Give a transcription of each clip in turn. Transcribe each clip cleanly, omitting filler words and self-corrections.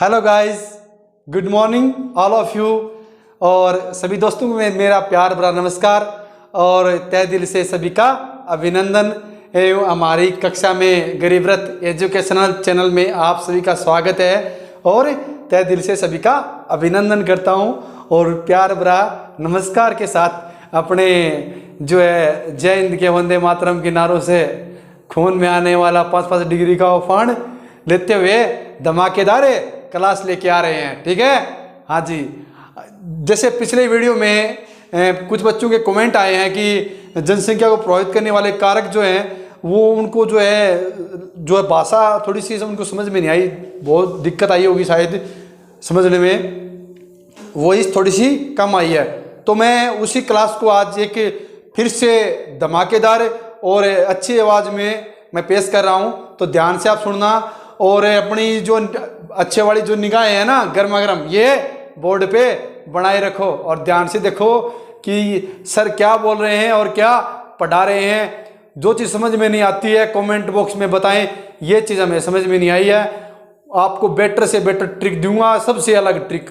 Hello guys, good morning all of you. और सभी दोस्तों को मेरा प्यार भरा नमस्कार और तहे दिल से सभी का अभिनंदन एवं हमारी कक्षा में गरीबरथ एजुकेशनल चैनल में आप सभी का स्वागत है और तहे दिल से सभी का अभिनंदन करता हूं। और प्यार भरा नमस्कार के साथ अपने जो है जय हिंद के वंदे मातरम के नारों से खून में आने वाला 5-5 डिग्री का उफान लेते हुए धमाकेदार क्लास लेके आ रहे हैं। ठीक है, हाँ जी। जैसे पिछले वीडियो में कुछ बच्चों के कमेंट आए हैं कि जनसंख्या को प्रभावित करने वाले कारक जो हैं वो उनको जो है भाषा थोड़ी सी उनको समझ में नहीं आई, बहुत दिक्कत आई होगी शायद समझने में, वो इस थोड़ी सी कम आई है। तो मैं उसी क्लास को आज एक फिर से धमाकेदार और अच्छी आवाज़ में मैं पेश कर रहा हूँ, तो ध्यान से आप सुनना। और अपनी जो अच्छे वाली जो निगाहें हैं ना गर्मा गर्म, ये बोर्ड पे बनाए रखो और ध्यान से देखो कि सर क्या बोल रहे हैं और क्या पढ़ा रहे हैं। जो चीज़ समझ में नहीं आती है कमेंट बॉक्स में बताएं, ये चीज़ हमें समझ में नहीं आई है। आपको बेटर से बेटर ट्रिक दूंगा, सबसे अलग ट्रिक,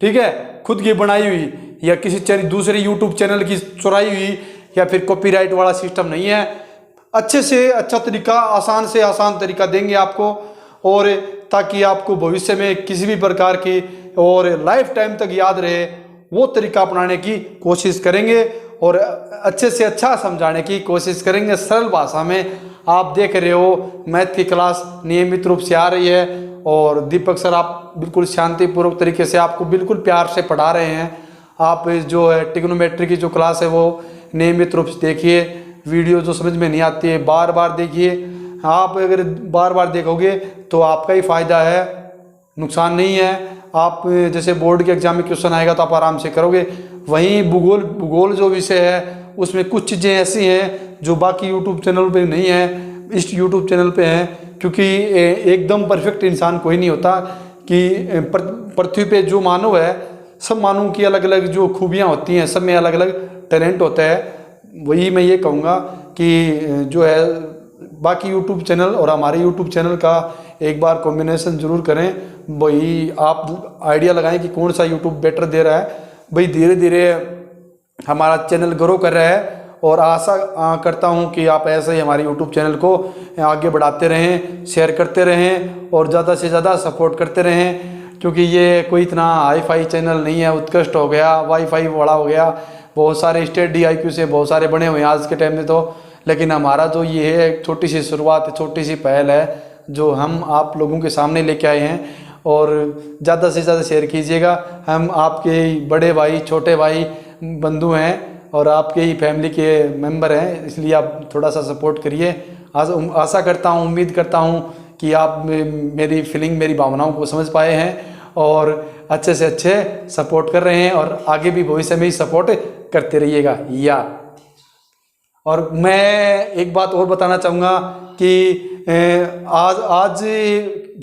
ठीक है, खुद की बनाई हुई या किसी दूसरे यूट्यूब चैनल की चुराई हुई या फिर कॉपीराइट वाला सिस्टम नहीं है। अच्छे से अच्छा तरीका, आसान से आसान तरीका देंगे आपको, और ताकि आपको भविष्य में किसी भी प्रकार की और लाइफ टाइम तक याद रहे वो तरीका अपनाने की कोशिश करेंगे और अच्छे से अच्छा समझाने की कोशिश करेंगे सरल भाषा में। आप देख रहे हो मैथ की क्लास नियमित रूप से आ रही है और दीपक सर आप बिल्कुल शांतिपूर्वक तरीके से आपको बिल्कुल प्यार से पढ़ा रहे हैं। आप जो है ट्रिग्नोमेट्री की जो क्लास है वो नियमित रूप से देखिए, वीडियो जो समझ में नहीं आती है बार बार देखिए। आप अगर बार बार देखोगे तो आपका ही फायदा है, नुकसान नहीं है। आप जैसे बोर्ड के एग्जाम में क्वेश्चन आएगा तो आप आराम से करोगे। वहीं भूगोल जो विषय है उसमें कुछ चीज़ें ऐसी हैं जो बाकी यूट्यूब चैनल पे नहीं है, इस यूट्यूब चैनल पे हैं, क्योंकि एकदम परफेक्ट इंसान कोई नहीं होता। कि पृथ्वी पे जो मानव है सब मानव की अलग अलग जो खूबियाँ होती हैं, सब में अलग अलग टैलेंट होता है। वही मैं ये कहूँगा कि जो है बाकी यूट्यूब चैनल और हमारे यूट्यूब चैनल का एक बार कॉम्बिनेशन जरूर करें। वही आप आइडिया लगाएं कि कौन सा यूट्यूब बेटर दे रहा है। भाई धीरे धीरे हमारा चैनल ग्रो कर रहा है और आशा करता हूं कि आप ऐसे ही हमारे यूट्यूब चैनल को आगे बढ़ाते रहें, शेयर करते रहें और ज़्यादा से ज़्यादा सपोर्ट करते रहें, क्योंकि ये कोई इतना हाई फाई चैनल नहीं है। उत्कृष्ट हो गया, वाईफाई बड़ा हो गया, बहुत सारे स्टेट DIQ से बहुत सारे बने हुए हैं आज के टाइम में तो। लेकिन हमारा जो ये है एक छोटी सी शुरुआत, छोटी सी पहल है जो हम आप लोगों के सामने लेके आए हैं। और ज़्यादा से ज़्यादा शेयर कीजिएगा। हम आपके बड़े भाई, छोटे भाई, बंधु हैं और आपके ही फैमिली के मेंबर हैं, इसलिए आप थोड़ा सा सपोर्ट करिए। आशा करता हूँ, उम्मीद करता हूँ कि आप मेरी फीलिंग, मेरी भावनाओं को समझ पाए हैं और अच्छे से अच्छे सपोर्ट कर रहे हैं और आगे भी भविष्य में ही सपोर्ट करते रहिएगा। और मैं एक बात और बताना चाहूँगा कि आज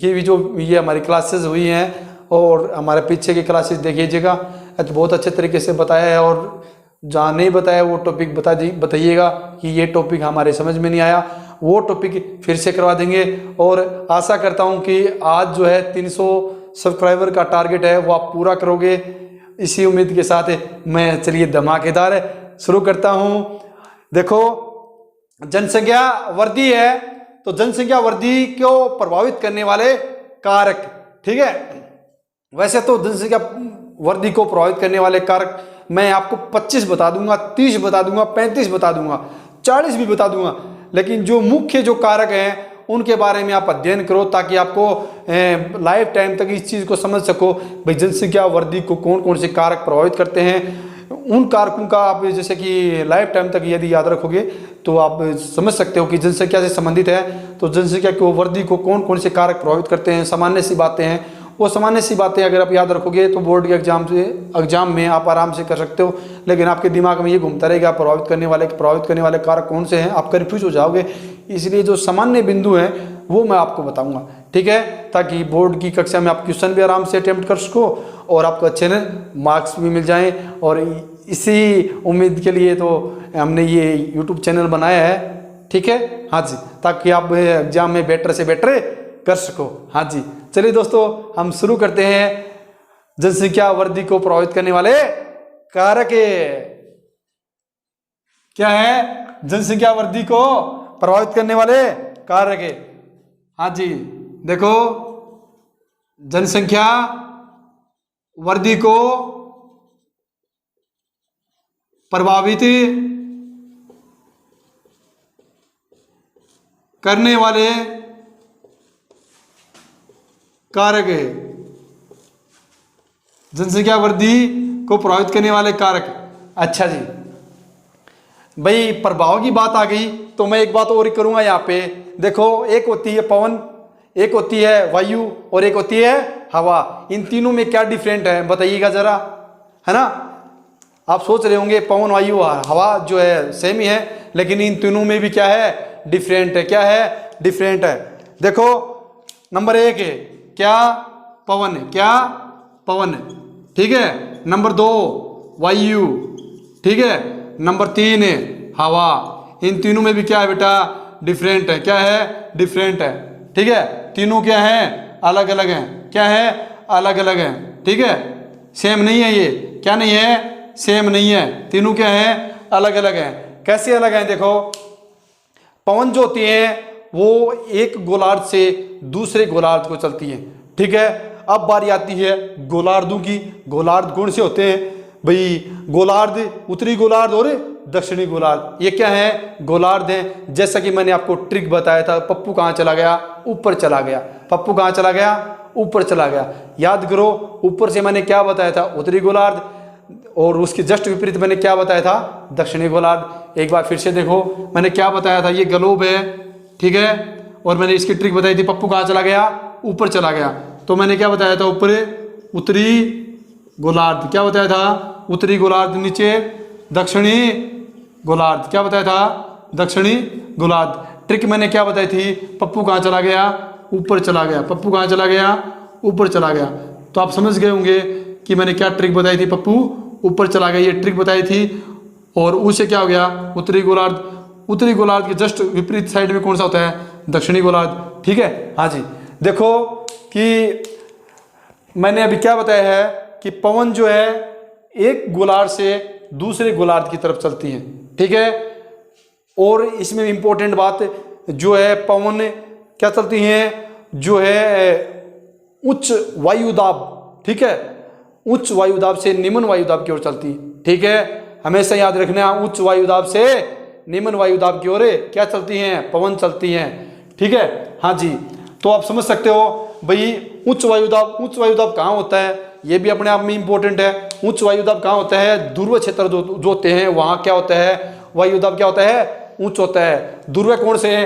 की भी जो ये हमारी क्लासेस हुई हैं और हमारे पीछे की क्लासेस देखिएगा, तो बहुत अच्छे तरीके से बताया है। और जहाँ नहीं बताया वो टॉपिक बताइएगा कि ये टॉपिक हमारे समझ में नहीं आया, वो टॉपिक फिर से करवा देंगे। और आशा करता हूँ कि आज जो है 300 सब्सक्राइबर का टारगेट है वो आप पूरा करोगे। इसी उम्मीद के साथ मैं चलिए धमाकेदार शुरू करता हूँ। देखो, जनसंख्या वृद्धि है तो जनसंख्या वृद्धि को प्रभावित करने वाले कारक, ठीक है। वैसे तो जनसंख्या वृद्धि को प्रभावित करने वाले कारक मैं आपको 25 बता दूंगा, 30 बता दूंगा, 35 बता दूंगा, 40 भी बता दूंगा, लेकिन जो मुख्य जो कारक हैं उनके बारे में आप अध्ययन करो ताकि आपको लाइफ टाइम तक इस चीज़ को समझ सको। भाई जनसंख्या वृद्धि को कौन कौन से कारक प्रभावित करते हैं, उन कारकों का आप जैसे कि लाइफ टाइम तक यदि याद रखोगे तो आप समझ सकते हो कि जनसंख्या से संबंधित है तो जनसंख्या की वृद्धि को कौन कौन से कारक प्रभावित करते हैं। सामान्य सी बातें हैं, वो सामान्य सी बातें अगर आप याद रखोगे तो बोर्ड के एग्जाम में आप आराम से कर सकते हो। लेकिन आपके दिमाग में ये घूमता रहेगा प्रभावित करने वाले कारक कौन से हैं, आप कन्फ्यूज हो जाओगे। इसलिए जो सामान्य बिंदु हैं वो मैं आपको बताऊंगा, ठीक है, ताकि बोर्ड की कक्षा में आप क्वेश्चन भी आराम से अटेम्प्ट कर सको और आपको अच्छे मार्क्स भी मिल जाएं। और इसी उम्मीद के लिए तो हमने ये यूट्यूब चैनल बनाया है, ठीक है, हाँ जी, ताकि आप एग्जाम में बेटर से बेटर कर सको। हाँ जी, चलिए दोस्तों, हम शुरू करते हैं। जनसंख्या वृद्धि को प्रभावित करने वाले कारक क्या है? जनसंख्या वृद्धि को प्रभावित करने वाले कारक। हाँ जी, देखो, जनसंख्या वृद्धि को प्रभावित करने वाले कारक है। जनसंख्या वृद्धि को प्रभावित करने वाले कारक। अच्छा जी, भाई प्रभाव की बात आ गई तो मैं एक बात और करूंगा यहाँ पे। देखो, एक होती है पवन, एक होती है वायु और एक होती है हवा। इन तीनों में क्या डिफरेंट है बताइएगा जरा, है ना? आप सोच रहे होंगे पवन वायु हवा जो है सेम ही है, लेकिन इन तीनों में भी क्या है? डिफरेंट है। क्या है? डिफरेंट है। देखो, नंबर 1 है क्या? पवन। क्या? पवन, ठीक है। नंबर 2 वायु, ठीक है। नंबर 3 है हवा। इन तीनों में भी क्या है बेटा? डिफरेंट है। क्या है? डिफरेंट है, ठीक है। तीनों क्या है? अलग अलग हैं। क्या है? अलग अलग हैं, ठीक है। सेम नहीं है ये। क्या नहीं है? सेम नहीं है। तीनों क्या है? अलग अलग हैं। कैसे अलग हैं? देखो, पवन जो होती है वो एक गोलार्ध से दूसरे गोलार्ध को चलती है, ठीक है। अब बारी आती है गोलार्धों की। गोलार्ध कौन से होते हैं भाई? गोलार्ध, उत्तरी गोलार्ध और दक्षिणी गोलार्ध, ये क्या है? गोलार्ध हैं। जैसा कि मैंने आपको ट्रिक बताया था, पप्पू कहाँ चला गया? ऊपर चला गया। पप्पू कहाँ चला गया? ऊपर चला गया। याद करो, ऊपर से मैंने क्या बताया था? उत्तरी गोलार्ध, और उसके जस्ट विपरीत मैंने क्या बताया था? दक्षिणी गोलार्ध। एक बार फिर से देखो, मैंने क्या बताया था? ये ग्लोब है, ठीक है। और मैंने इसकी ट्रिक बताई थी, पप्पू कहाँ चला गया? ऊपर चला गया। तो मैंने क्या बताया था? ऊपर उत्तरी गोलार्ध। क्या बताया था? उत्तरी गोलार्ध। नीचे दक्षिणी गोलार्ध। क्या बताया था? दक्षिणी गोलार्ध। ट्रिक मैंने क्या बताई थी? पप्पू कहाँ चला गया? ऊपर चला गया। पप्पू कहाँ चला गया? ऊपर चला गया। तो आप समझ गए होंगे कि मैंने क्या ट्रिक बताई थी? पप्पू ऊपर चला गया, ये ट्रिक बताई थी। और उससे क्या हो गया? उत्तरी गोलार्ध। उत्तरी गोलार्ध के जस्ट विपरीत साइड में कौन सा होता है? दक्षिणी गोलार्ध, ठीक है। हाँ जी, देखो कि मैंने अभी क्या बताया है कि पवन जो है एक गोलार्ध से दूसरे गोलार्ध की तरफ चलती है, ठीक है। और इसमें इंपॉर्टेंट बात जो है, पवन क्या चलती हैं? जो है उच्च वायुदाब, ठीक है। उच्च वायुदाब से निम्न वायुदाब की ओर चलती है, ठीक है। हमेशा याद रखना, उच्च वायुदाब से निम्न वायुदाब की ओर क्या चलती हैं? पवन चलती हैं, ठीक है। हाँ जी, तो आप समझ सकते हो भाई, उच्च वायुदाब कहाँ होता है? ये भी अपने आप में इंपॉर्टेंट है। उच्च वायुदाब कहाँ होता है? ध्रुव क्षेत्र जो होते हैं वहाँ क्या होता है? वायुदाब क्या होता है? उच्च होता है। ध्रुव कौन से है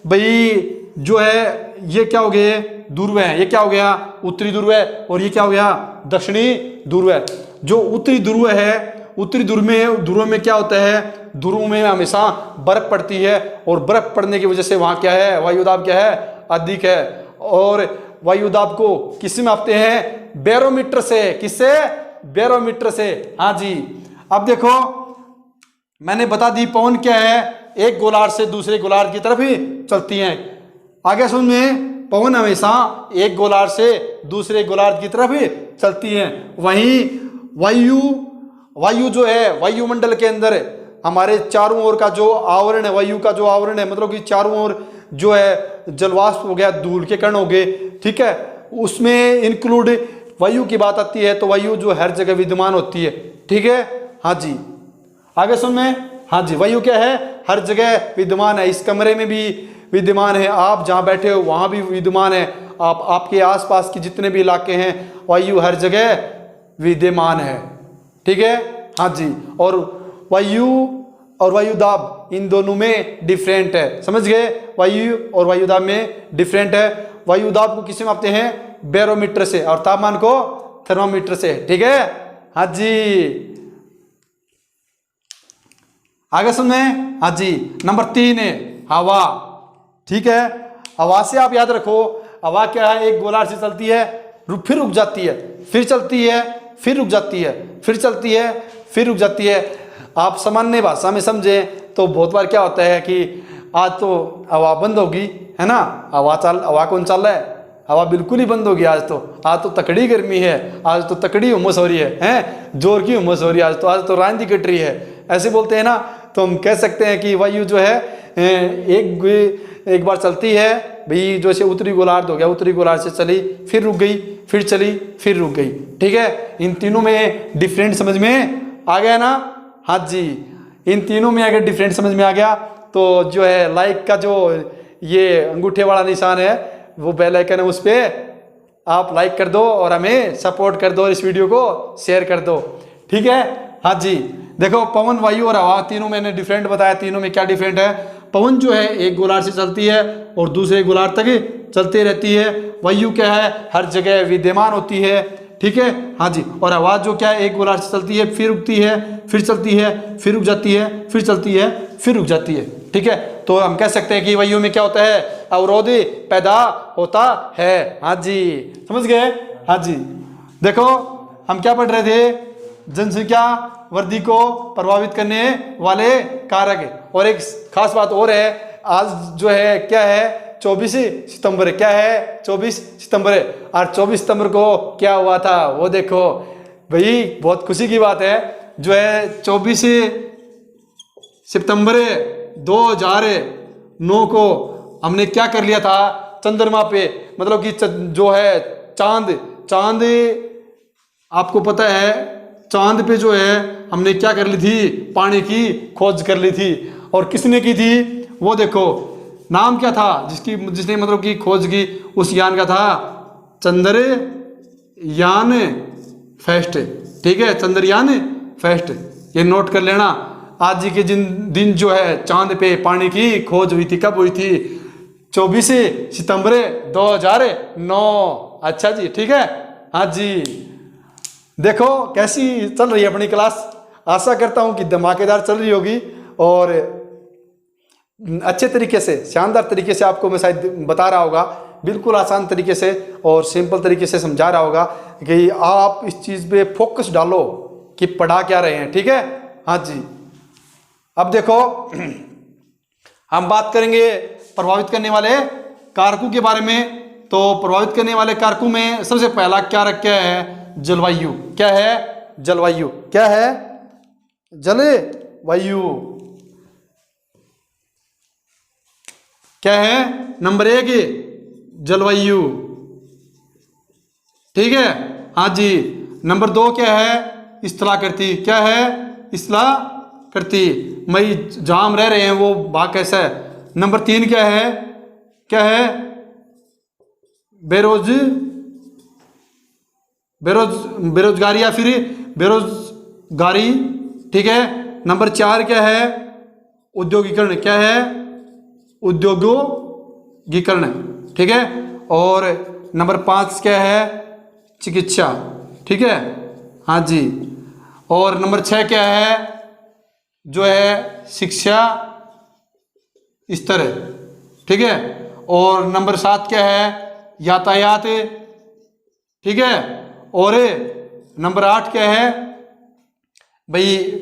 भाई? जो है ये क्या हो गए? ध्रुव है। ये क्या हो गया? उत्तरी ध्रुव है। और ये क्या हो गया? दक्षिणी ध्रुव है। जो उत्तरी ध्रुव है, उत्तरी ध्रुव में क्या होता है? ध्रुव में हमेशा बर्फ पड़ती है, और बर्फ पड़ने की वजह से वहाँ क्या है? वायुदाब क्या है? अधिक है। और वायुदाब को किस में मापते हैं? बैरोमीटर से। किससे? बैरोमीटर से। हाँ जी, अब देखो मैंने बता दी पवन क्या है? एक गोलार्ध से दूसरे गोलार्ध की तरफ ही चलती हैं। आगे सुन में, पवन हमेशा एक गोलार्ध से दूसरे गोलार्ध की तरफ ही चलती हैं। वहीं वायु जो है, वायुमंडल के अंदर हमारे चारों ओर का जो आवरण है, वायु का जो आवरण है, मतलब कि चारों ओर जो है जलवाष्प हो गया, धूल के कण हो गए, ठीक है। उसमें इंक्लूड वायु की बात आती है, तो वायु जो हर जगह विद्यमान होती है, ठीक है। हाँ जी, आगे सुन में। हाँ जी, वायु क्या है? हर जगह विद्यमान है। इस कमरे में भी विद्यमान है, आप जहाँ बैठे हो वहाँ भी विद्यमान है, आपके आसपास के जितने भी इलाके हैं, वायु हर जगह विद्यमान है, ठीक है। हाँ जी, और वायु और वायुदाब इन दोनों में डिफरेंट है। समझ गए? वायु और वायुदाब में डिफरेंट है। वायुदाब को किससे मापते हैं? बैरोमीटर से, और तापमान को थर्मामीटर से, ठीक है। हाँ जी, आगे सुने। हाँ जी, नंबर 3 है हवा, ठीक है। हवा से आप याद रखो, हवा क्या है? एक गोलार्ध से चलती है, फिर रुक जाती है, फिर चलती है, फिर रुक जाती है, फिर चलती है, फिर रुक जाती है। आप सामान्य भाषा में समझे तो बहुत बार क्या होता है कि आज तो हवा बंद होगी, है ना, हवा कौन चल रहा हवा बिल्कुल ही बंद हो गई आज तो तकड़ी गर्मी है, आज तो तकड़ी उमस हो रही है, हैं जोर की उमस हो रही है, आज तो रांदी कट रही है, ऐसे बोलते हैं ना। तो हम कह सकते हैं कि वायु जो है एक बार चलती है भाई, जैसे उत्तरी गोलार्ध हो गया, उत्तरी गोलार्ध से चली फिर रुक गई, फिर चली फिर रुक गई, ठीक है। इन तीनों में डिफरेंट समझ में आ गया ना? हाँ जी, इन तीनों में अगर डिफरेंट समझ में आ गया तो जो है लाइक का जो ये अंगूठे वाला निशान है वो बेल आइकन है, उस पर आप लाइक कर दो और हमें सपोर्ट कर दो, इस वीडियो को शेयर कर दो, ठीक है। हाँ जी, देखो पवन, वायु और हवा तीनों मैंने डिफरेंट बताया। तीनों में क्या डिफरेंट है? पवन जो है एक गोलार्ध से चलती है और दूसरे गोलार्ध तक चलती रहती है। वायु क्या है? हर जगह विद्यमान होती है, ठीक है। हाँ जी, और हवा जो क्या है एक गोलार्ध से चलती है, फिर रुकती है, फिर चलती है, फिर रुक जाती है, फिर चलती है, फिर रुक जाती है, ठीक है। तो हम कह सकते हैं कि वायु में क्या होता है? अवरोध पैदा होता है। हाँ जी, समझ गए? हाँ जी, देखो हम क्या पढ़ रहे थे? जनसंख्या वृद्धि को प्रभावित करने वाले कारक। और एक खास बात और है, आज जो है क्या है? 24 सितंबर। क्या है? 24 सितंबर है। और 24 सितंबर को क्या हुआ था वो देखो भाई, बहुत खुशी की बात है। जो है 24 सितंबर 2009 को हमने क्या कर लिया था? चंद्रमा पे, मतलब कि जो है चांद आपको पता है, चांद पे जो है हमने क्या कर ली थी? पानी की खोज कर ली थी। और किसने की थी वो देखो, नाम क्या था जिसने मतलब की खोज की? उस यान का था चंद्रयान फर्स्ट, ठीक है, चंद्रयान फर्स्ट, ये नोट कर लेना। आज के दिन जो है चांद पे पानी की खोज हुई थी, कब हुई थी? 24 सितंबर 2009। अच्छा जी, ठीक है। हाँ जी, देखो कैसी चल रही है अपनी क्लास। आशा करता हूं कि धमाकेदार चल रही होगी और अच्छे तरीके से, शानदार तरीके से आपको मैं शायद बता रहा होगा, बिल्कुल आसान तरीके से और सिंपल तरीके से समझा रहा होगा कि आप इस चीज़ पे फोकस डालो कि पढ़ा क्या रहे हैं, ठीक है। हाँ जी, अब देखो हम बात करेंगे प्रभावित करने वाले कारकों के बारे में। तो प्रभावित करने वाले कारकों में सबसे पहला क्या है? जलवायु। क्या है? जलवायु। क्या है? जलवायु। क्या है? नंबर 1 जलवायु, ठीक है। हाँ जी, नंबर 2 क्या है? स्थलाकृति। क्या है? स्थलाकृति, मई जहां हम रह रहे हैं वो भाग कैसा है। नंबर 3 क्या है? क्या है? बेरोजगारी या फिर बेरोजगारी, ठीक है। नंबर 4 क्या है? औद्योगिकरण। क्या है? औद्योगिकरण, ठीक है। और नंबर 5 क्या है? चिकित्सा, ठीक है। हाँ जी, और नंबर 6 क्या है? जो है शिक्षा स्तर, ठीक है। और नंबर 7 क्या है? यातायात, ठीक है। और नंबर 8 क्या है भाई?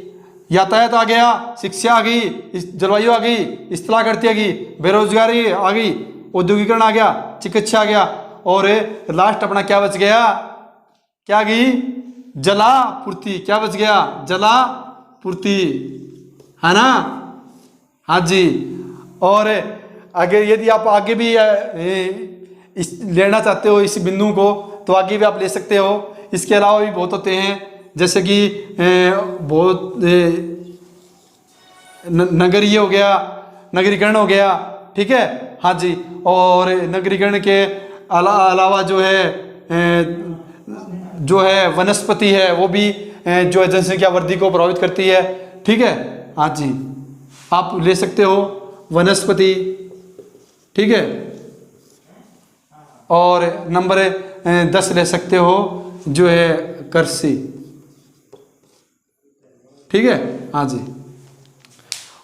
यातायात आ गया, शिक्षा आ गई, जलवायु आ गई, स्थलाकृति आ गई, बेरोजगारी आ गई, औद्योगिकरण आ गया, चिकित्सा आ गया, और लास्ट अपना क्या बच गया? क्या आ गई? जलापूर्ति। क्या बच गया? जलापूर्ति, है ना? हाँ जी, और अगर यदि आप आगे भी लेना चाहते हो इस बिंदु को तो आगे भी आप ले सकते हो। इसके अलावा भी बहुत होते हैं, जैसे कि बहुत नगरीय हो गया, नगरीकरण हो गया, ठीक है। हाँ जी, और नगरीकरण के अलावा जो है वनस्पति है, वो भी जो है जनसंख्या वृद्धि को प्रभावित करती है, ठीक है। हाँ जी, आप ले सकते हो वनस्पति, ठीक है। और नंबर 10 ले सकते हो जो है कृषि, ठीक है। हाँ जी,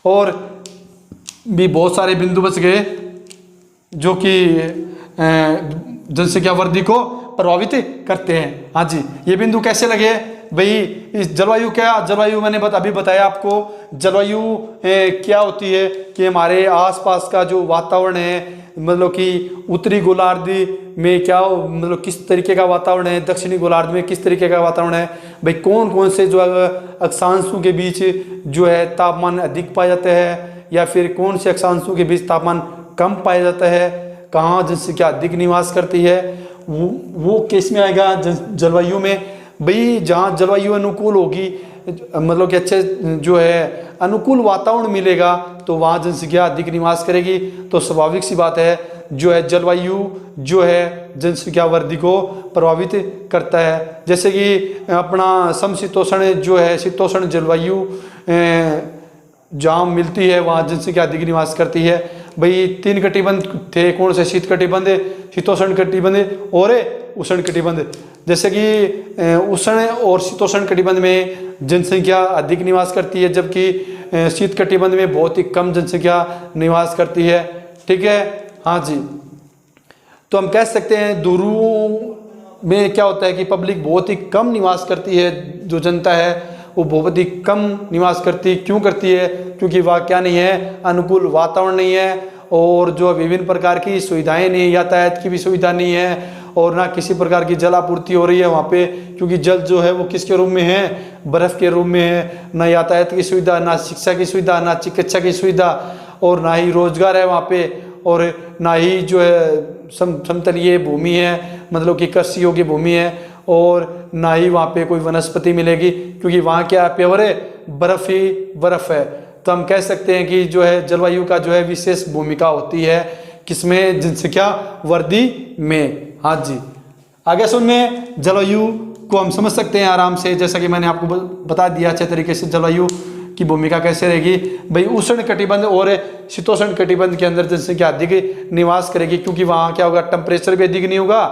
और भी बहुत सारे बिंदु बच गए जो कि जनसंख्या वृद्धि को प्रभावित करते हैं। हाँ जी, ये बिंदु कैसे लगे भाई? इस जलवायु जलवायु मैंने अभी बताया आपको। जलवायु क्या होती है कि हमारे आसपास का जो वातावरण है, मतलब कि उत्तरी गोलार्ध में क्या मतलब किस तरीके का वातावरण है, दक्षिणी गोलार्ध में किस तरीके का वातावरण है, भाई कौन कौन से जो अक्षांशों के बीच जो है तापमान अधिक पाया जाता है, या फिर कौन से अक्षांशों के बीच तापमान कम पाया जाता है, कहाँ जनसंख्या अधिक निवास करती है, वो किस में आएगा, जलवायु में। भाई जहाँ जलवायु अनुकूल होगी, मतलब कि अच्छे जो है अनुकूल वातावरण मिलेगा, तो वहाँ जनसंख्या अधिक निवास करेगी। तो स्वाभाविक सी बात है जो है जलवायु जो है जनसंख्या वृद्धि को प्रभावित करता है। जैसे कि अपना समशीतोष्ण जो है शीतोष्ण जलवायु जहाँ मिलती है वहाँ जनसंख्या अधिक निवास करती है। भाई 3 कटिबंध थे, कौन से, शीत कटिबंध, शीतोष्ण कटिबंध और उष्ण कटिबंध। जैसे कि उष्ण और शीतोष्ण कटिबंध में जनसंख्या अधिक निवास करती है, जबकि शीत कटिबंध में बहुत ही कम जनसंख्या निवास करती है। ठीक है, हाँ जी। तो हम कह सकते हैं ध्रुवों में क्या होता है कि पब्लिक बहुत ही कम निवास करती है, जो जनता है वो बहुत ही कम निवास करती, क्यों करती है, क्योंकि वहाँ क्या नहीं है, अनुकूल वातावरण नहीं है, और जो विभिन्न प्रकार की सुविधाएं नहीं है, यातायात की भी सुविधा नहीं है, और ना किसी प्रकार की जल आपूर्ति हो रही है वहाँ पे, क्योंकि जल जो है वो किसके रूप में है, बर्फ के रूप में है। ना यातायात की सुविधा, ना शिक्षा की सुविधा, ना चिकित्सा की सुविधा, और ना ही रोजगार है वहाँ पे, और ना ही जो है समतलीय भूमि है, मतलब कि कृषि योग्य भूमि है, और ना ही वहाँ पे कोई वनस्पति मिलेगी, क्योंकि वहाँ क्या प्योर है, बर्फ ही बर्फ है। तो हम कह सकते हैं कि जो है जलवायु का जो है विशेष भूमिका होती है किसमें, जनसंख्या वृद्धि में। हाँ जी, आगे सुनने जलवायु को हम समझ सकते हैं आराम से, जैसा कि मैंने आपको बता दिया अच्छे तरीके से जलवायु की भूमिका कैसे रहेगी। भाई उष्ण कटिबंध और शीतोष्ण कटिबंध के अंदर जनसंख्या अधिक निवास करेगी, क्योंकि वहाँ क्या होगा, टेम्परेचर भी अधिक नहीं होगा,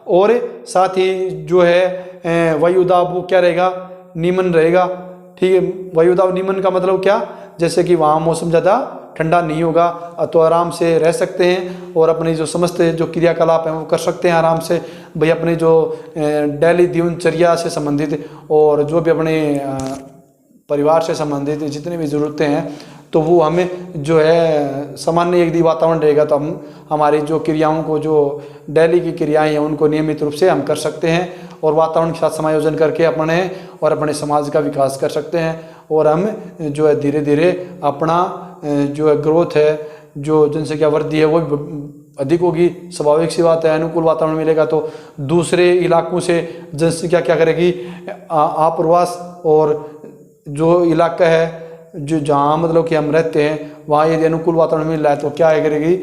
और साथ ही जो है वायुदाब वो क्या रहेगा, निम्न रहेगा। ठीक है, वायुदाब निम्न का मतलब क्या, जैसे कि वहाँ मौसम ज़्यादा ठंडा नहीं होगा, तो आराम से रह सकते हैं और अपनी जो समस्त जो क्रियाकलाप हैं वो कर सकते हैं आराम से। भाई अपने जो डेली दिनचर्या से संबंधित और जो भी अपने परिवार से संबंधित जितनी भी ज़रूरतें हैं, तो वो हमें जो है सामान्य यदि वातावरण रहेगा तो हम हमारी जो क्रियाओं को, जो डेली की क्रियाएं हैं उनको नियमित रूप से हम कर सकते हैं, और वातावरण के साथ समायोजन करके अपने और अपने समाज का विकास कर सकते हैं, और हम जो है धीरे धीरे अपना जो है ग्रोथ है, जो जनसंख्या वृद्धि है वो अधिक होगी। स्वाभाविक सी बात है, अनुकूल वातावरण मिलेगा तो दूसरे इलाकों से जनसंख्या क्या करेगी, आप्रवास, और जो इलाका है जो जहाँ मतलब कि हम रहते हैं वहाँ यदि अनुकूल वातावरण मिल रहा है तो क्या करेगी,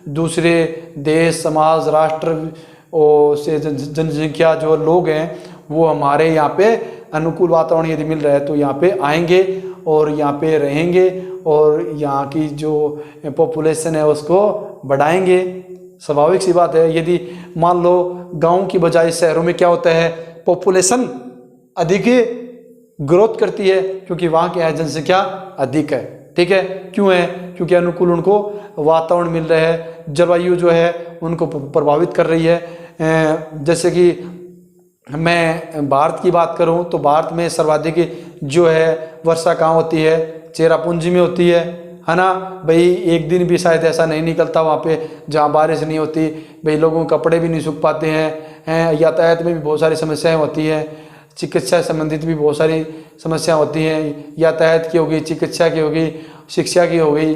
दूसरे देश, समाज, राष्ट्र और से जनसंख्या जो लोग हैं वो हमारे यहाँ पे अनुकूल वातावरण यदि मिल रहा है तो यहाँ पे आएंगे और यहाँ पे रहेंगे, और यहाँ की जो पॉपुलेशन है उसको बढ़ाएंगे। स्वाभाविक सी बात है, यदि मान लो गांव की बजाय शहरों में क्या होता है, पॉपुलेशन अधिक ग्रोथ करती है, क्योंकि वहाँ क्या है, जनसंख्या अधिक है। ठीक है, क्यों है, क्योंकि अनुकूल उनको वातावरण मिल रहा है, जलवायु जो है उनको प्रभावित कर रही है। जैसे कि मैं भारत की बात करूं तो भारत में सर्वाधिक जो है वर्षा कहाँ होती है, चेरापूंजी में होती है ना। भाई एक दिन भी शायद ऐसा नहीं निकलता वहाँ पे जहाँ बारिश नहीं होती। भाई लोगों के कपड़े भी नहीं सूख पाते हैं, यातायात में भी बहुत सारी समस्याएं होती हैं, चिकित्सा संबंधित भी बहुत सारी समस्या होती हैं, यातायात की होगी, चिकित्सा की होगी, शिक्षा की होगी,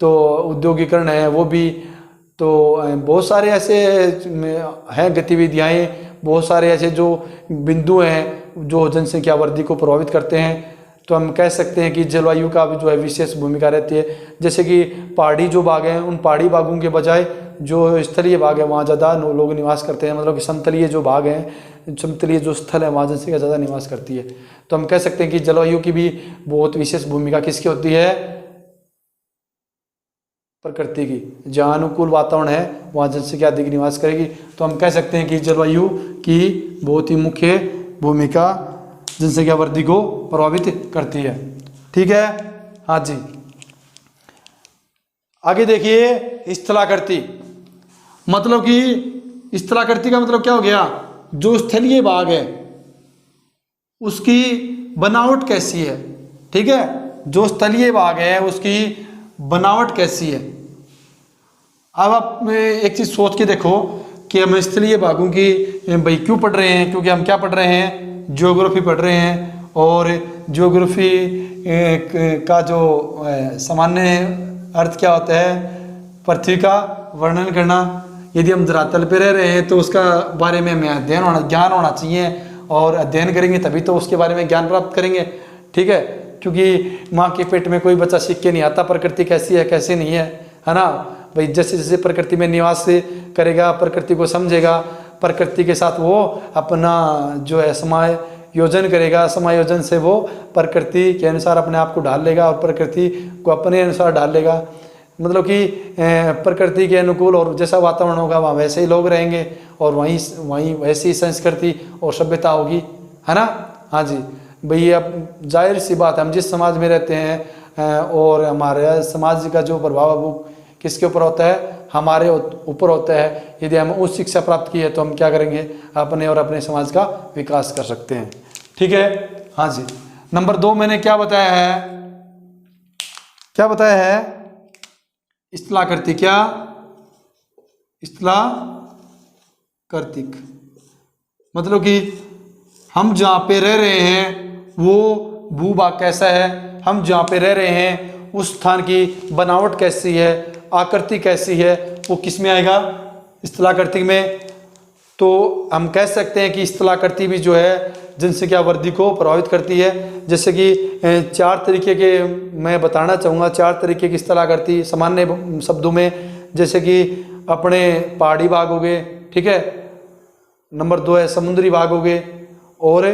तो उद्योगीकरण है वो भी, तो बहुत सारे ऐसे हैं गतिविधियाँ, बहुत सारे ऐसे जो बिंदु हैं जो जनसंख्या वृद्धि को प्रभावित करते हैं। तो हम कह सकते हैं कि जलवायु का भी जो है विशेष भूमिका रहती है। जैसे कि पहाड़ी जो भाग हैं, उन पहाड़ी भागों के बजाय जो स्थलीय भाग है वहाँ ज़्यादा लोग निवास करते हैं, मतलब कि समतलीय जो भाग हैं, समतलीय जो स्थल है वहाँ जनसंख्या ज़्यादा निवास करती है। तो हम कह सकते हैं कि जलवायु की भी बहुत विशेष भूमिका किसकी होती है, प्रकृति की। जहाँ अनुकूल वातावरण है वहाँ जनसंख्या अधिक निवास करेगी। तो हम कह सकते हैं कि जलवायु की बहुत ही मुख्य भूमिका जनसंख्या वृद्धि को प्रभावित करती है। ठीक है, हाँ जी। आगे देखिए स्थलाकृति, मतलब कि स्थलाकृति का मतलब क्या हो गया, जो स्थलीय भाग है उसकी बनावट कैसी है। ठीक है, जो स्थलीय भाग है उसकी बनावट कैसी है। अब आप एक चीज़ सोच के देखो कि हम इसलिए भागूं कि भाई क्यों पढ़ रहे हैं, क्योंकि हम क्या पढ़ रहे हैं, ज्योग्राफी पढ़ रहे हैं। और ज्योग्राफी का जो सामान्य अर्थ क्या होता है, पृथ्वी का वर्णन करना। यदि हम धरातल पे रह रहे हैं तो उसका बारे में हमें ज्ञान होना चाहिए, और अध्ययन करेंगे तभी तो उसके बारे में ज्ञान प्राप्त करेंगे। ठीक है, क्योंकि माँ के पेट में कोई बच्चा सीख के नहीं आता प्रकृति कैसी है कैसी नहीं है ना भाई। जैसे जैसे प्रकृति में निवास करेगा, प्रकृति को समझेगा, प्रकृति के साथ वो अपना जो है समायोजन करेगा, समायोजन से वो प्रकृति के अनुसार अपने आप को ढाल लेगा और प्रकृति को अपने अनुसार ढाल लेगा। मतलब कि प्रकृति के अनुकूल और जैसा वातावरण होगा वहाँ वैसे ही लोग रहेंगे, और वहीं वैसी ही संस्कृति और सभ्यता होगी, है ना। हाँ जी भाई, अब जाहिर सी बात है हम जिस समाज में रहते हैं और हमारे समाज का जो प्रभाव है वो किसके ऊपर होता है, हमारे ऊपर होता है। यदि हम उच्च शिक्षा प्राप्त की है तो हम क्या करेंगे, अपने और अपने समाज का विकास कर सकते हैं। ठीक है, हाँ जी। नंबर 2 मैंने क्या बताया है, इस्तिलाह कर्तिक। क्या इस्तिलाह कर्तिक मतलब कि हम जहाँ पे रह रहे हैं वो भूभाग कैसा है, हम जहाँ पे रह रहे हैं उस स्थान की बनावट कैसी है, आकृति कैसी है, वो किस में आएगा, इस्तिलाह कर्तिक में। तो हम कह सकते हैं कि इस्तिलाह कर्तिक भी जो है जनसंख्या वृद्धि को प्रभावित करती है। जैसे कि 4 तरीके के मैं बताना चाहूँगा, 4 तरीके की इस्तिलाह कर्तिक सामान्य शब्दों में। जैसे कि अपने पहाड़ी भाग हो गए, ठीक है। नंबर 2 है समुद्री भाग हो गए, और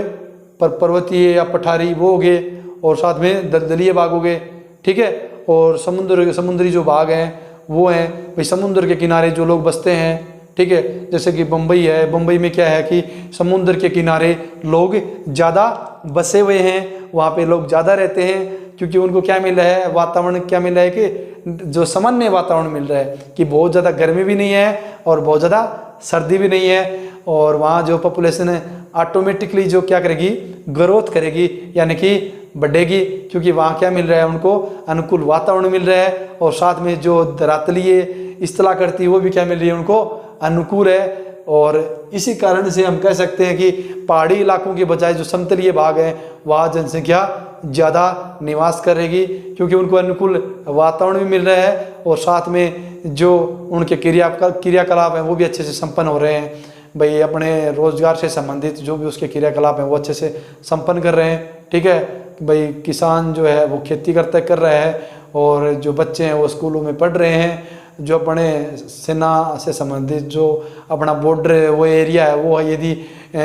पर्वतीय या पठारी वो हो गए, और साथ में दलदलीय भाग हो गए, ठीक है। और समुद्री जो भाग हैं वो हैं भाई समुद्र के किनारे जो लोग बसते हैं, ठीक है। जैसे कि बम्बई है, बम्बई में क्या है कि समुद्र के किनारे लोग ज़्यादा बसे हुए हैं, वहाँ पे लोग ज़्यादा रहते हैं, क्योंकि उनको क्या मिल रहा है, वातावरण क्या मिल रहा है कि जो सामान्य वातावरण मिल रहा है कि बहुत ज़्यादा गर्मी भी नहीं है और बहुत ज़्यादा सर्दी भी नहीं है। और वहाँ जो पॉपुलेशन है ऑटोमेटिकली जो क्या करेगी, ग्रोथ करेगी, यानी कि बढ़ेगी, क्योंकि वहाँ क्या मिल रहा है, उनको अनुकूल वातावरण मिल रहा है। और साथ में जो धरातलीय इस्तिलाह करती है वो भी क्या मिल रही है, उनको अनुकूल है। और इसी कारण से हम कह सकते हैं कि पहाड़ी इलाकों के बजाय जो समतलीय भाग है वहाँ जनसंख्या ज़्यादा निवास करेगी, क्योंकि उनको अनुकूल वातावरण भी मिल रहा है, और साथ में जो उनके क्रियाकलाप हैं वो भी अच्छे से संपन्न हो रहे हैं। भाई अपने रोजगार से संबंधित जो भी उसके क्रियाकलाप हैं वो अच्छे से संपन्न कर रहे हैं, ठीक है। भाई किसान जो है वो खेती कर रहा है, और जो बच्चे हैं वो स्कूलों में पढ़ रहे हैं। जो अपने सेना से संबंधित जो अपना बॉर्डर है वो एरिया है वो यदि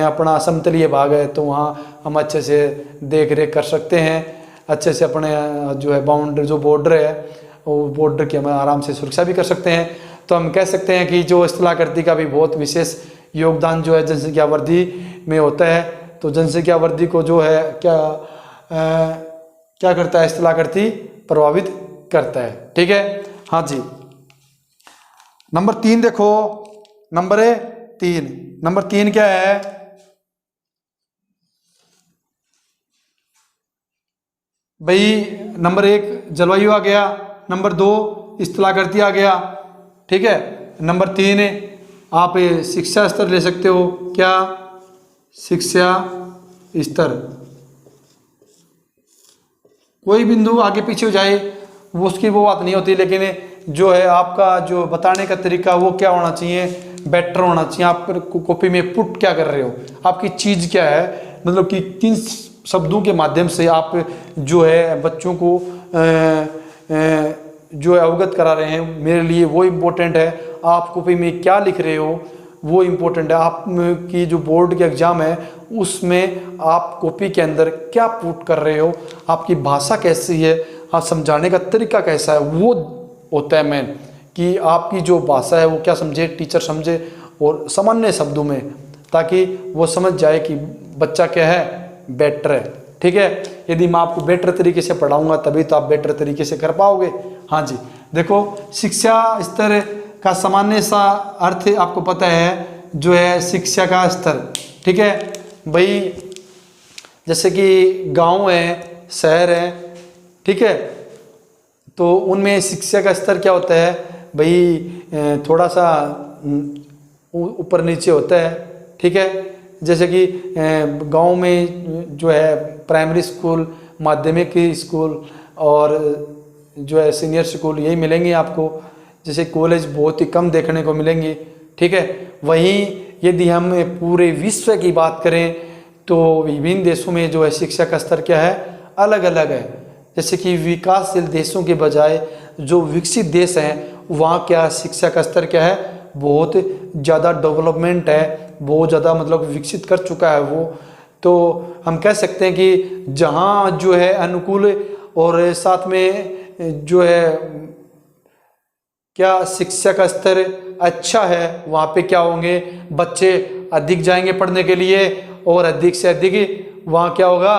अपना समतलीय भाग है तो वहाँ हम अच्छे से देख रेख कर सकते हैं, अच्छे से अपने जो है बाउंड्री जो बॉर्डर है वो बॉर्डर की हम आराम से सुरक्षा भी कर सकते हैं। तो हम कह सकते हैं कि जो इस्तिलाह कर्ती का भी बहुत विशेष योगदान जो है जनसंख्या वृद्धि में होता है। तो जनसंख्या वृद्धि को जो है क्या करता है, इस्तिलाह कर्ती प्रभावित करता है, ठीक है। हाँ जी, नंबर 3 देखो, नंबर 3 क्या है, भाई नंबर 1 जलवायु आ गया, नंबर 2 इस्तिलाह कर्ती आ गया, ठीक है। नंबर 3 आप शिक्षा स्तर ले सकते हो, क्या शिक्षा स्तर, कोई बिंदु आगे पीछे हो जाए वो उसकी वो बात नहीं होती, लेकिन जो है आपका जो बताने का तरीका वो क्या होना चाहिए, बेटर होना चाहिए। आप कॉपी में पुट क्या कर रहे हो, आपकी चीज़ क्या है, मतलब कि किन शब्दों के माध्यम से आप जो है बच्चों को जो है अवगत करा रहे हैं, मेरे लिए वो इम्पोर्टेंट है। आप कॉपी में क्या लिख रहे हो वो इम्पोर्टेंट है। आप की जो बोर्ड के एग्ज़ाम है उसमें आप कॉपी के अंदर क्या पुट कर रहे हो, आपकी भाषा कैसी है, आप समझाने का तरीका कैसा है, वो होता है मेन, कि आपकी जो भाषा है वो क्या समझे, टीचर समझे, और सामान्य शब्दों में, ताकि वो समझ जाए कि बच्चा क्या है, बेटर है, ठीक है। यदि मैं आपको बेटर तरीके से पढ़ाऊंगा तभी तो आप बेटर तरीके से कर पाओगे। हाँ जी, देखो शिक्षा स्तर का सामान्य सा अर्थ आपको पता है जो है शिक्षा का स्तर, ठीक है भाई। जैसे कि गांव है, शहर है, ठीक है, तो उनमें शिक्षा का स्तर क्या होता है, भाई थोड़ा सा ऊपर नीचे होता है, ठीक है। जैसे कि गांव में जो है प्राइमरी स्कूल, माध्यमिक स्कूल और जो है सीनियर स्कूल यही मिलेंगे आपको। जैसे कॉलेज बहुत ही कम देखने को मिलेंगे, ठीक है। वहीं यदि हम पूरे विश्व की बात करें तो विभिन्न देशों में जो है शिक्षा का स्तर क्या है, अलग अलग है। जैसे कि विकासशील देशों के बजाय जो विकसित देश हैं वहाँ क्या शिक्षा का स्तर क्या है, बहुत ज़्यादा डेवलपमेंट है, बहुत ज़्यादा मतलब विकसित कर चुका है वो। तो हम कह सकते हैं कि जहाँ जो है अनुकूल और साथ में जो है क्या शिक्षा का स्तर अच्छा है, वहाँ पे क्या होंगे, बच्चे अधिक जाएंगे पढ़ने के लिए और अधिक से अधिक वहाँ क्या होगा,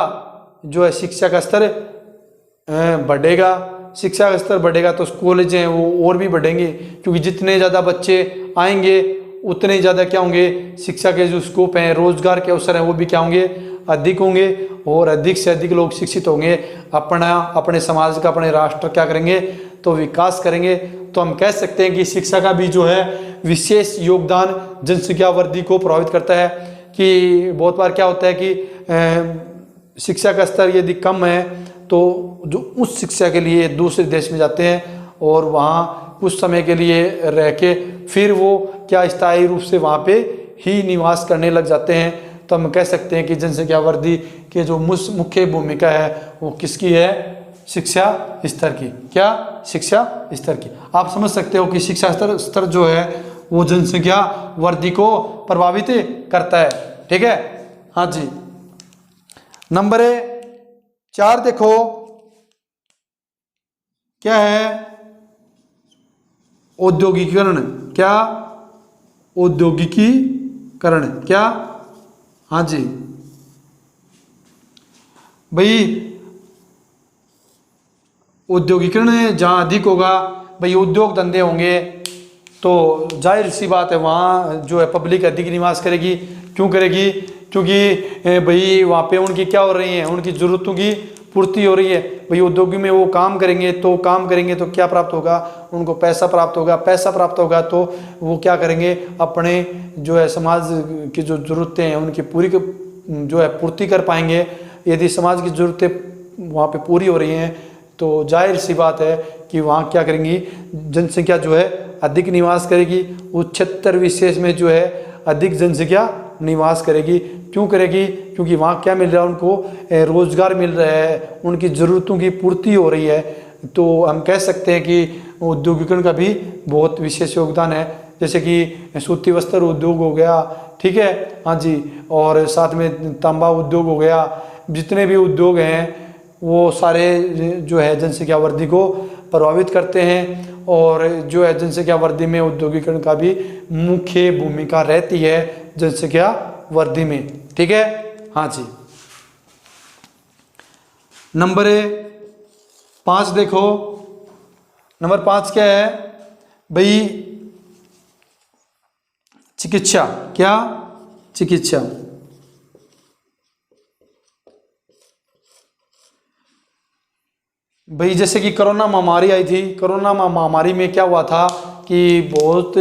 जो है शिक्षा का स्तर बढ़ेगा। शिक्षा का स्तर बढ़ेगा तो कॉलेज हैं वो और भी बढ़ेंगे, क्योंकि जितने ज़्यादा बच्चे आएंगे उतने ही ज़्यादा क्या होंगे, शिक्षा के जो स्कोप हैं, रोजगार के अवसर हैं वो भी क्या होंगे, अधिक होंगे। और अधिक से अधिक लोग शिक्षित होंगे, अपने समाज का, अपने राष्ट्र क्या करेंगे, तो विकास करेंगे। तो हम कह सकते हैं कि शिक्षा का भी जो है विशेष योगदान जनसंख्या वृद्धि को प्रभावित करता है। कि बहुत बार क्या होता है कि शिक्षा का स्तर यदि कम है तो जो उस शिक्षा के लिए दूसरे देश में जाते हैं और वहाँ कुछ समय के लिए रह के फिर वो क्या स्थायी रूप से वहाँ पे ही निवास करने लग जाते हैं। तो हम कह सकते हैं कि जनसंख्या वृद्धि के जो मुख्य भूमिका है वो किसकी है, शिक्षा स्तर की। क्या, शिक्षा स्तर की। आप समझ सकते हो कि शिक्षा स्तर जो है वो जनसंख्या वृद्धि को प्रभावित करता है, ठीक है। हाँ जी। नंबर 4 देखो क्या है, औद्योगिकीकरण। क्या, औद्योगिकीकरण। क्या, हाँ जी भाई, औद्योगिकीकरण जहाँ अधिक होगा, भाई उद्योग धंधे होंगे तो जाहिर सी बात है वहाँ जो है पब्लिक अधिक निवास करेगी। क्यों करेगी, क्योंकि भाई वहाँ पे उनकी क्या हो रही है, उनकी ज़रूरतों की पूर्ति हो रही है। भाई उद्योग में वो काम करेंगे तो क्या प्राप्त होगा, उनको पैसा प्राप्त होगा। पैसा प्राप्त होगा तो वो क्या करेंगे, अपने जो है समाज की जो ज़रूरतें हैं उनकी पूरी जो है पूर्ति कर पाएंगे। यदि समाज की ज़रूरतें वहाँ पे पूरी हो रही हैं तो जाहिर सी बात है कि वहाँ क्या करेंगी, जनसंख्या जो है अधिक निवास करेगी। उस क्षेत्र विशेष में जो है अधिक जनसंख्या निवास करेगी। क्यों करेगी, क्योंकि वहाँ क्या मिल रहा है, उनको रोजगार मिल रहा है, उनकी ज़रूरतों की पूर्ति हो रही है। तो हम कह सकते हैं कि औद्योगिकरण का भी बहुत विशेष योगदान है। जैसे कि सूती वस्त्र उद्योग हो गया, ठीक है, हाँ जी, और साथ में तांबा उद्योग हो गया। जितने भी उद्योग हैं वो सारे जो है जनसंख्या वृद्धि को प्रभावित करते हैं। और जो है जनसंख्या वृद्धि में औद्योगिकरण का भी मुख्य भूमिका रहती है जनसंख्या वृद्धि में, ठीक है। हाँ जी। नंबर 5 देखो, नंबर 5 क्या है भाई, चिकित्सा। क्या, चिकित्सा। भाई जैसे कि कोरोना महामारी आई थी, कोरोना महामारी में क्या हुआ था कि बहुत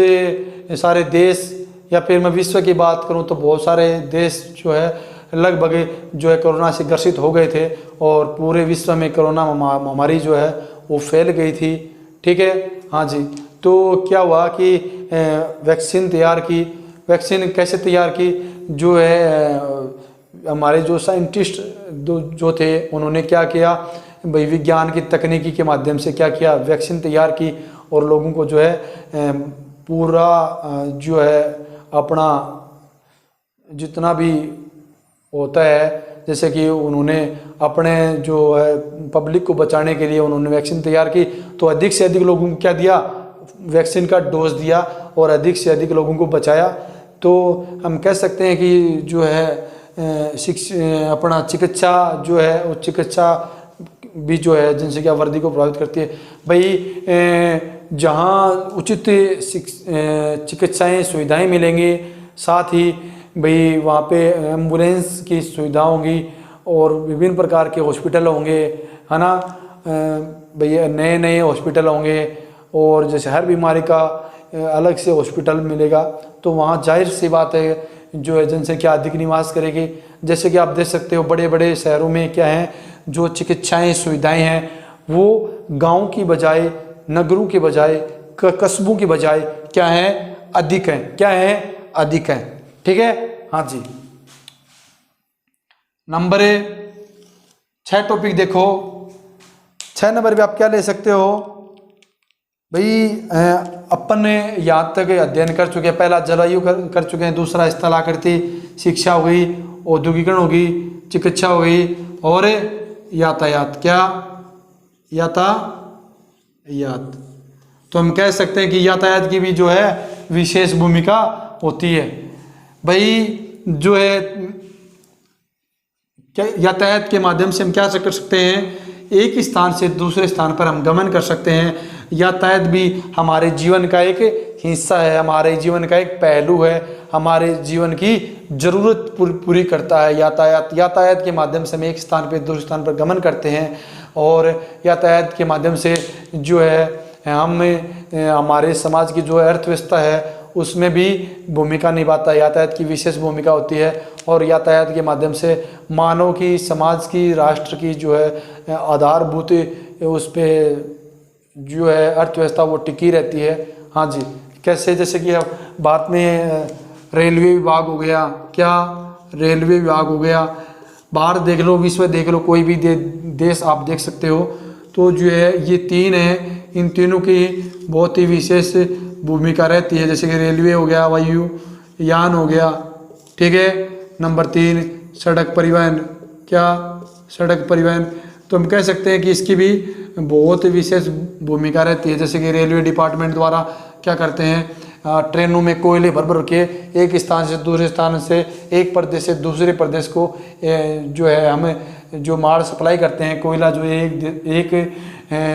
सारे देश, या फिर मैं विश्व की बात करूं तो बहुत सारे देश जो है लगभग जो है कोरोना से ग्रसित हो गए थे और पूरे विश्व में कोरोना महामारी जो है वो फैल गई थी, ठीक है। हाँ जी। तो क्या हुआ कि वैक्सीन तैयार की। वैक्सीन कैसे तैयार की, जो है हमारे जो साइंटिस्ट जो थे उन्होंने क्या किया भाई, विज्ञान की तकनीकी के माध्यम से क्या किया, वैक्सीन तैयार की और लोगों को जो है पूरा जो है अपना जितना भी होता है, जैसे कि उन्होंने अपने जो है पब्लिक को बचाने के लिए उन्होंने वैक्सीन तैयार की। तो अधिक से अधिक लोगों को क्या दिया, वैक्सीन का डोज दिया और अधिक से अधिक लोगों को बचाया। तो हम कह सकते हैं कि जो है अपना चिकित्सा जो है वो चिकित्सा भी जो है जनसंख्या वृद्धि को प्रभावित करती है। भाई जहाँ उचित चिकित्साएं सुविधाएं मिलेंगी, साथ ही भाई वहाँ पे एम्बुलेंस की सुविधा होगी और विभिन्न प्रकार के हॉस्पिटल होंगे, है ना भाई, नए नए हॉस्पिटल होंगे और जैसे हर बीमारी का अलग से हॉस्पिटल मिलेगा, तो वहाँ जाहिर सी बात है जो है जनसंख्या अधिक निवास करेगी। जैसे कि आप देख सकते हो बड़े बड़े शहरों में क्या है, जो चिकित्साएं सुविधाएं हैं वो गांव की बजाय, नगरों के बजाय, कस्बों की बजाय क्या है, अधिक हैं। क्या है, अधिक हैं। ठीक है, हाँ जी। नंबर 6 टॉपिक देखो। 6 नंबर पे आप क्या ले सकते हो भाई, अपन ने यहाँ तक अध्ययन कर चुके हैं। पहला जलवायु कर चुके हैं, दूसरा स्थल आकृति, शिक्षा हो गई, औद्योगिकरण होगी, चिकित्सा हो गई, और यातायात। क्या, यातायात। तो हम कह सकते हैं कि यातायात की भी जो है विशेष भूमिका होती है भाई। जो है क्या, यातायात के माध्यम से हम क्या कर सकते हैं, एक स्थान से दूसरे स्थान पर हम गमन कर सकते हैं। यातायात भी हमारे जीवन का एक हिस्सा है, हमारे जीवन का एक पहलू है, हमारे जीवन की जरूरत पूरी करता है यातायात के माध्यम से हम एक स्थान पर दूसरे स्थान पर गमन करते हैं। और यातायात के माध्यम से जो है हम हमारे समाज की जो अर्थव्यवस्था है उसमें भी भूमिका निभाता है। यातायात की विशेष भूमिका होती है, और यातायात के माध्यम से मानव की, समाज की, राष्ट्र की जो है आधारभूत उस पर जो है अर्थव्यवस्था वो टिकी रहती है। हाँ जी, कैसे, जैसे कि अब भारत में रेलवे विभाग हो गया। क्या, रेलवे विभाग हो गया। बाहर देख लो, विश्व देख लो, कोई भी देश आप देख सकते हो, तो जो है ये 3 हैं, इन तीनों की बहुत ही विशेष भूमिका रहती है। जैसे कि रेलवे हो गया, वायुयान हो गया। ठीक है, नंबर 3 सड़क परिवहन। क्या, सड़क परिवहन। तो हम कह सकते हैं कि इसकी भी बहुत विशेष भूमिका रहती है। जैसे कि रेलवे डिपार्टमेंट द्वारा क्या करते हैं, ट्रेनों में कोयले भर भर के एक स्थान से दूसरे स्थान से, एक प्रदेश से दूसरे प्रदेश को जो है हमें जो माल सप्लाई करते हैं, कोयला जो एक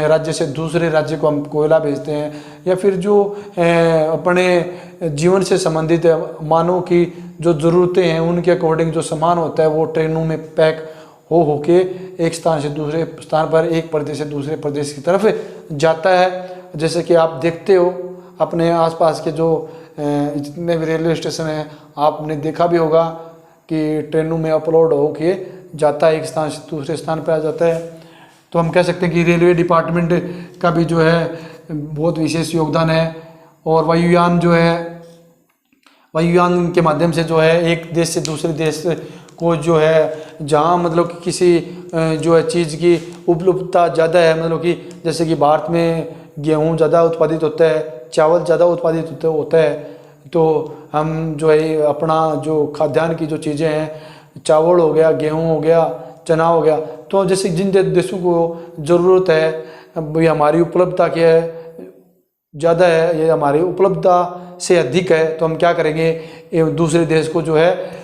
राज्य से दूसरे राज्य को हम कोयला भेजते हैं, या फिर जो अपने जीवन से संबंधित मानव की जो ज़रूरतें हैं उनके अकॉर्डिंग जो सामान होता है वो ट्रेनों में पैक हो के एक स्थान से दूसरे स्थान पर, एक प्रदेश से दूसरे प्रदेश की तरफ जाता है। जैसे कि आप देखते हो अपने आसपास के जो जितने भी रेलवे स्टेशन हैं, आपने देखा भी होगा कि ट्रेनों में अपलोड हो के जाता है, एक स्थान से दूसरे स्थान पर आ जाता है। तो हम कह सकते हैं कि रेलवे डिपार्टमेंट का भी जो है बहुत विशेष योगदान है। और वायुयान जो है, वायुयान के माध्यम से जो है एक देश से दूसरे देश को जो है जहाँ मतलब कि किसी जो है चीज़ की उपलब्धता ज़्यादा है, मतलब कि जैसे कि भारत में गेहूँ ज़्यादा उत्पादित होता है, चावल ज़्यादा उत्पादित होता है, तो हम जो है अपना जो खाद्यान्न की जो चीज़ें हैं, चावल हो गया, गेहूँ हो गया, चना हो गया, तो जैसे जिन देशों को ज़रूरत है, भाई हमारी उपलब्धता क्या है, ज़्यादा है, ये हमारी उपलब्धता से अधिक है, तो हम क्या करेंगे, ये दूसरे देश को जो है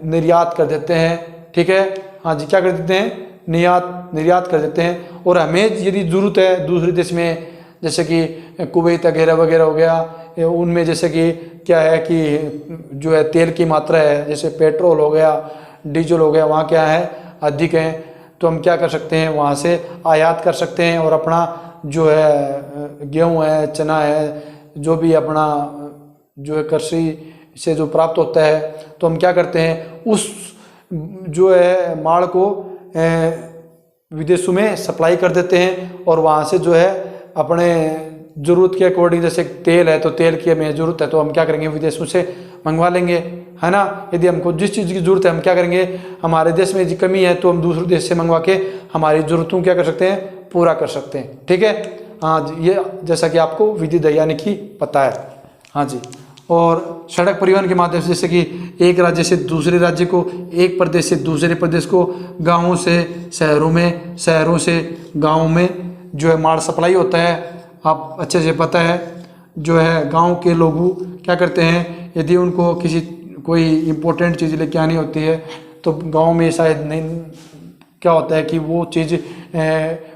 निर्यात कर देते हैं। ठीक है, हाँ जी, क्या कर देते हैं, निर्यात कर देते हैं। और हमें यदि ज़रूरत है दूसरे देश में, जैसे कि कुवैत वगैरह वगैरह हो गया, उनमें जैसे कि क्या है कि जो है तेल की मात्रा है, जैसे पेट्रोल हो गया, डीजल हो गया, वहाँ क्या है अधिक है, तो हम क्या कर सकते हैं, वहाँ से आयात कर सकते हैं और अपना जो है गेहूँ है, चना है, जो भी अपना जो है कृषि से जो प्राप्त होता है, तो हम क्या करते हैं, उस जो है माल को विदेशों में सप्लाई कर देते हैं, और वहाँ से जो है अपने ज़रूरत के अकॉर्डिंग, जैसे तेल है तो तेल की हमें ज़रूरत है तो हम क्या करेंगे, विदेशों से मंगवा लेंगे, है ना। यदि हमको जिस चीज़ की ज़रूरत है हम क्या करेंगे, हमारे देश में यदि कमी है तो हम दूसरे देश से मंगवा के हमारी ज़रूरतों क्या कर सकते हैं, पूरा कर सकते हैं। ठीक है, हाँ जी, ये जैसा कि आपको विधि दयानी की पता है। हाँ जी, और सड़क परिवहन के माध्यम से जैसे कि एक राज्य से दूसरे राज्य को, एक प्रदेश से दूसरे प्रदेश को, गाँवों से शहरों में, शहरों से गाँव में जो है माल सप्लाई होता है। आप अच्छे से पता है, जो है गांव के लोग क्या करते हैं, यदि उनको कोई इम्पोर्टेंट चीज़ लेके आनी होती है तो गांव में शायद नहीं, क्या होता है कि वो चीज़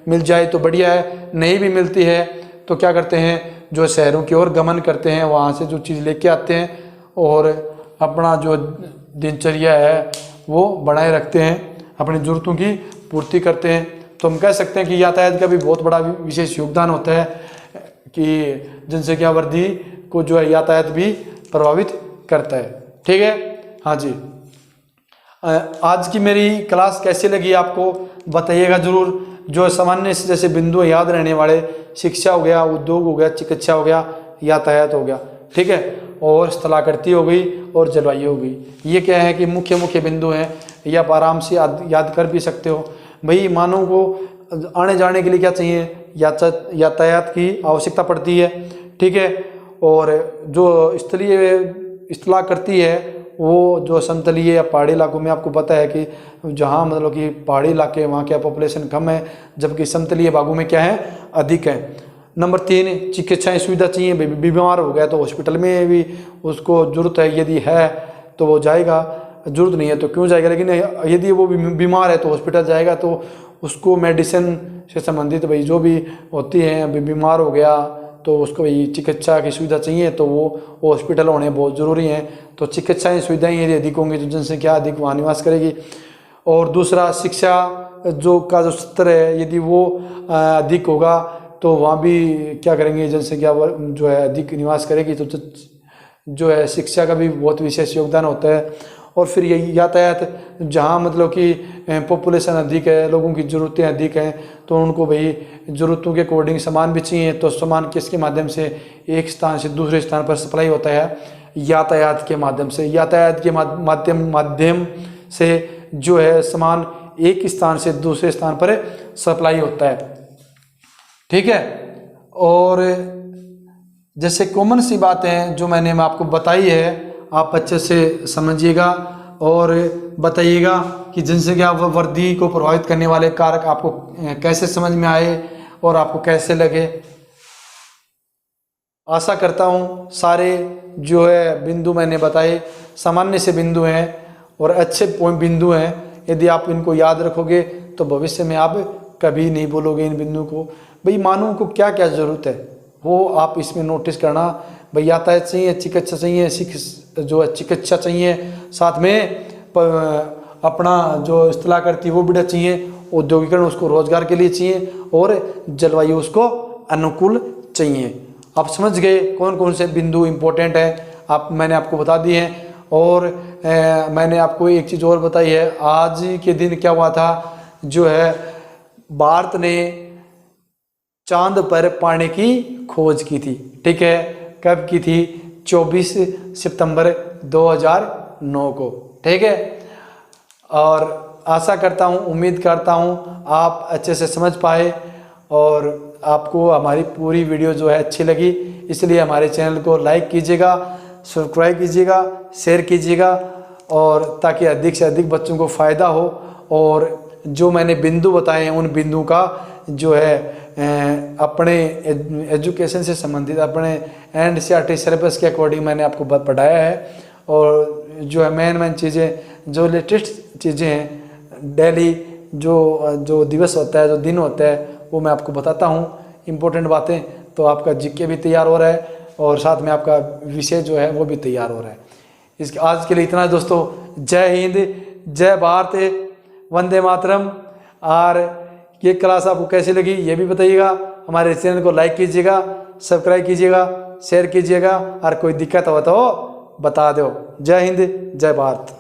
मिल जाए तो बढ़िया है, नहीं भी मिलती है तो क्या करते हैं, जो शहरों की ओर गमन करते हैं, वहाँ से जो चीज़ लेके आते हैं और अपना जो दिनचर्या है वो बनाए रखते हैं, अपनी ज़रूरतों की पूर्ति करते हैं। तो हम कह सकते हैं कि यातायात का भी बहुत बड़ा विशेष योगदान होता है। कि जनसंख्या वृद्धि को जो है यातायात भी प्रभावित करता है। ठीक है, हाँ जी। आज की मेरी क्लास कैसी लगी आपको बताइएगा ज़रूर। जो सामान्य से जैसे बिंदु याद रहने वाले, शिक्षा हो गया, उद्योग हो गया, चिकित्सा हो गया, यातायात हो गया, ठीक है, और स्थलाकृति हो गई और जलवायु हो गई। ये क्या है कि मुख्य मुख्य बिंदु हैं, ये आप आराम से याद कर भी सकते हो। भाई मानव को आने जाने के लिए क्या चाहिए, यातायात की आवश्यकता पड़ती है, ठीक है। और जो स्थलाकृति है वो जो समतलीय या पहाड़ी इलाकों में आपको पता है कि जहाँ मतलब कि पहाड़ी इलाके वहाँ क्या पॉपुलेशन कम है, जबकि समतलीय भागों में क्या है, अधिक है। नंबर 3, चिकित्सा सुविधा चाहिए। बीमार हो गया तो हॉस्पिटल में भी उसको जरूरत है, यदि है तो वो जाएगा, जरूरत नहीं है तो क्यों जाएगा। लेकिन यदि वो बीमार है तो हॉस्पिटल जाएगा, तो उसको मेडिसिन से संबंधित भाई जो भी होती हैं, बीमार हो गया तो उसको भाई चिकित्सा की सुविधा चाहिए, तो वो हॉस्पिटल होने बहुत ज़रूरी हैं। तो चिकित्सा सुविधाएं यदि अधिक होंगी तो जनसंख्या अधिक वहाँ निवास करेगी। और दूसरा, शिक्षा का जो स्तर है यदि वो अधिक होगा तो वहाँ भी क्या करेंगे, जनसंख्या जो है अधिक निवास करेगी, तो जो है शिक्षा का भी बहुत विशेष योगदान होता है। और फिर ये यातायात, जहाँ मतलब कि पॉपुलेशन अधिक है, लोगों की ज़रूरतें अधिक हैं, तो उनको भाई ज़रूरतों के अकॉर्डिंग सामान भी चाहिए। तो सामान किसके माध्यम से एक स्थान से दूसरे स्थान पर सप्लाई होता है, यातायात के माध्यम से। यातायात के माध्यम से जो है सामान एक स्थान से दूसरे स्थान पर सप्लाई होता है, ठीक है। और जैसे कॉमन सी बातें जो मैंने आपको बताई है, आप अच्छे से समझिएगा और बताइएगा कि जनसंख्या वृद्धि को प्रभावित करने वाले कारक आपको कैसे समझ में आए और आपको कैसे लगे। आशा करता हूँ सारे जो है बिंदु मैंने बताए सामान्य से बिंदु हैं और अच्छे बिंदु हैं। यदि आप इनको याद रखोगे तो भविष्य में आप कभी नहीं बोलोगे इन बिंदुओं को। भाई मानव को क्या क्या ज़रूरत है वो आप इसमें नोटिस करना। भाई यातायात चाहिए, चिकित्सा चाहिए, चिकित्सा चाहिए, साथ में अपना जो स्थलाकृति वो भी चाहिए, औद्योगिकरण उसको रोजगार के लिए चाहिए और जलवायु उसको अनुकूल चाहिए। आप समझ गए कौन कौन से बिंदु इम्पोर्टेंट है, मैंने आपको बता दिए हैं। और मैंने आपको एक चीज़ और बताई है, आज के दिन क्या हुआ था, जो है भारत ने चांद पर पानी की खोज की थी, ठीक है। कब की थी? 24 सितंबर 2009 को, ठीक है। और आशा करता हूँ, उम्मीद करता हूँ आप अच्छे से समझ पाए और आपको हमारी पूरी वीडियो जो है अच्छी लगी। इसलिए हमारे चैनल को लाइक कीजिएगा, सब्सक्राइब कीजिएगा, शेयर कीजिएगा, और ताकि अधिक से अधिक बच्चों को फ़ायदा हो। और जो मैंने बिंदु बताए हैं उन बिंदु का जो है अपने एजुकेशन से संबंधित अपने NCERT सिलेबस के अकॉर्डिंग मैंने आपको पढ़ाया है। और जो है मेन चीज़ें, जो लेटेस्ट चीज़ें हैं, डेली जो दिवस होता है, जो दिन होता है, वो मैं आपको बताता हूँ इम्पोर्टेंट बातें। तो आपका जीके भी तैयार हो रहा है और साथ में आपका विषय जो है वो भी तैयार हो रहा है। आज के लिए इतना है दोस्तों। जय हिंद, जय भारत, वंदे मातरम। और ये क्लास आपको कैसी लगी ये भी बताइएगा। हमारे चैनल को लाइक कीजिएगा, सब्सक्राइब कीजिएगा, शेयर कीजिएगा, और कोई दिक्कत हो तो बता दो। जय हिंद, जय भारत।